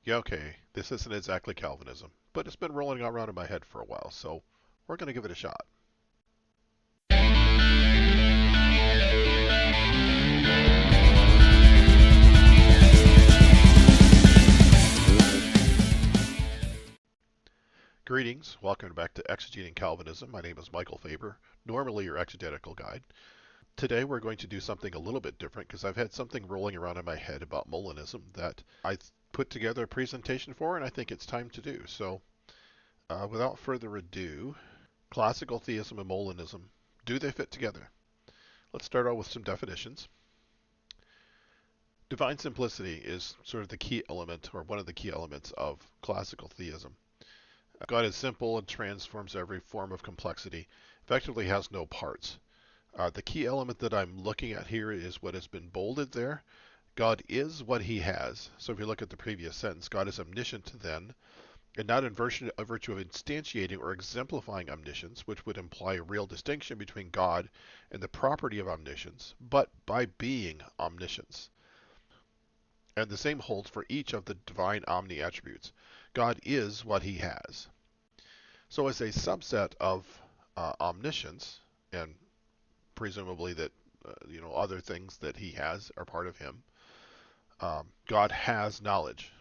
Yeah, okay, this isn't exactly Calvinism, but it's been rolling around in my head for a while, so we're going to give it a shot. Greetings, welcome back to Exegeting Calvinism. My name is Michael Faber, normally your exegetical guide. Today we're going to do something a little bit different because I've had something rolling around in my head about Molinism that I put together a presentation for and I think it's time to do. So without further ado, Classical Theism and Molinism, do they fit together? Let's start out with some definitions. Divine simplicity is sort of the key element, or one of the key elements of classical theism. God is simple and transforms every form of complexity, effectively has no parts. The key element that I'm looking at here is what has been bolded there. God is what he has. So if you look at the previous sentence, God is omniscient then, and not in virtue of instantiating or exemplifying omniscience, which would imply a real distinction between God and the property of omniscience, but by being omniscience. And the same holds for each of the divine omni attributes. God is what he has. So as a subset of omniscience, and presumably that other things that he has are part of him, God has knowledge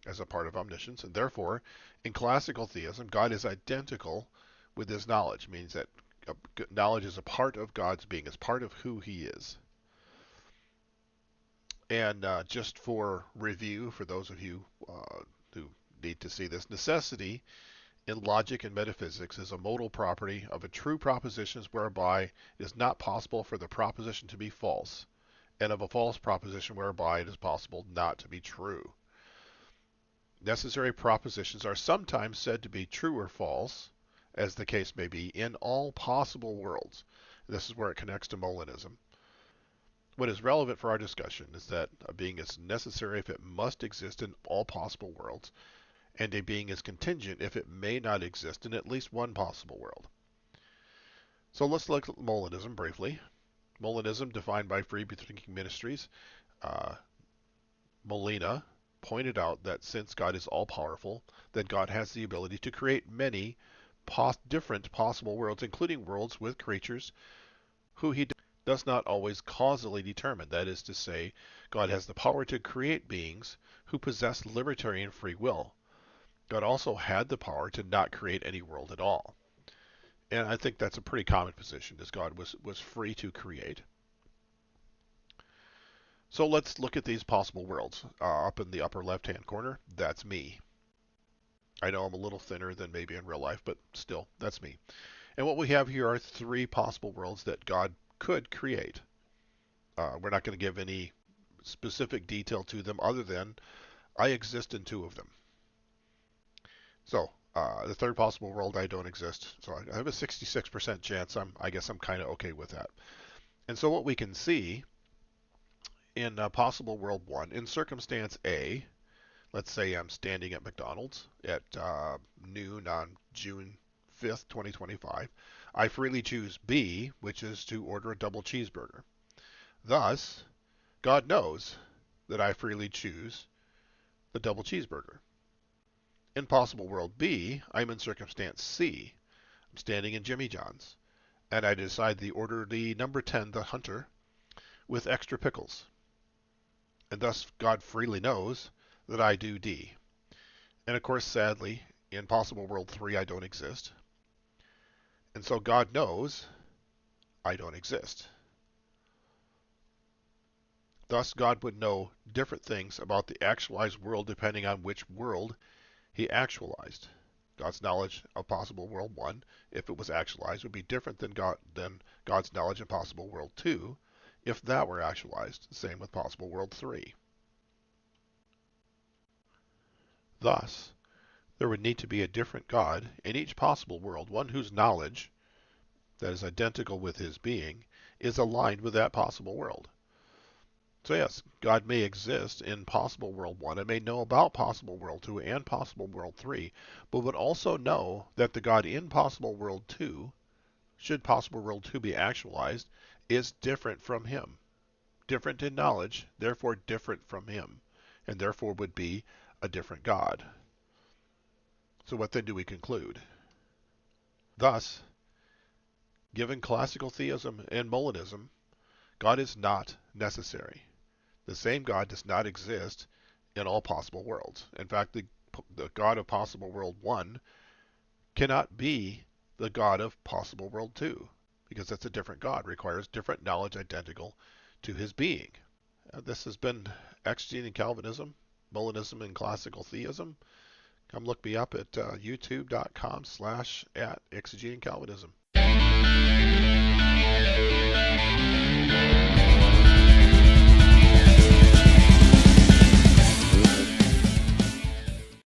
as a part of omniscience, and therefore, in classical theism, God is identical with his knowledge. It means that knowledge is a part of God's being, is part of who he is. And just for review, for those of you who need to see this, necessity in logic and metaphysics is a modal property of a true proposition whereby it is not possible for the proposition to be false, and of a false proposition whereby it is possible not to be true. Necessary propositions are sometimes said to be true or false, as the case may be, in all possible worlds. This is where it connects to Molinism. What is relevant for our discussion is that a being is necessary if it must exist in all possible worlds, and a being is contingent if it may not exist in at least one possible world. So let's look at Molinism briefly. Molinism, defined by Free Thinking Ministries, uh, Molina pointed out that since God is all-powerful, that God has the ability to create many different possible worlds, including worlds with creatures who he does not always causally determine. That is to say, God has the power to create beings who possess libertarian free will. God also had the power to not create any world at all. And I think that's a pretty common position, as God was free to create. So let's look at these possible worlds. Up in the upper left-hand corner, that's me. I know I'm a little thinner than maybe in real life, but still, that's me. And what we have here are three possible worlds that God could create. We're not going to give any specific detail to them other than I exist in two of them. So the third possible world, I don't exist. So I have a 66% chance. I guess I'm kind of okay with that. And so what we can see in possible world one, in circumstance A, let's say I'm standing at McDonald's at noon on June 5th, 2025. I freely choose B, which is to order a double cheeseburger. Thus, God knows that I freely choose the double cheeseburger. In possible world B, I'm in circumstance C. I'm standing in Jimmy John's, and I decide to order the number 10, the Hunter, with extra pickles. And thus, God freely knows that I do D. And of course, sadly, in possible world 3, I don't exist. And so God knows I don't exist. Thus, God would know different things about the actualized world depending on which world he actualized. God's knowledge of possible world 1, if it was actualized, would be different than God's knowledge of possible world 2, if that were actualized. Same with possible world 3. Thus, there would need to be a different God in each possible world, one whose knowledge, that is identical with his being, is aligned with that possible world. So yes, God may exist in possible world 1 and may know about possible world 2 and possible world 3, but would also know that the God in possible world 2, should possible world 2 be actualized, is different from him. Different in knowledge, therefore different from him. and therefore would be a different God. So what then do we conclude? Thus, given classical theism and Molinism, God is not necessary. The same God does not exist in all possible worlds. In fact, the God of possible world 1 cannot be the God of possible world 2, because that's a different God, requires different knowledge identical to his being. This has been Exegeting Calvinism, Molinism, and Classical Theism. Come look me up at youtube.com/@exegetingcalvinism.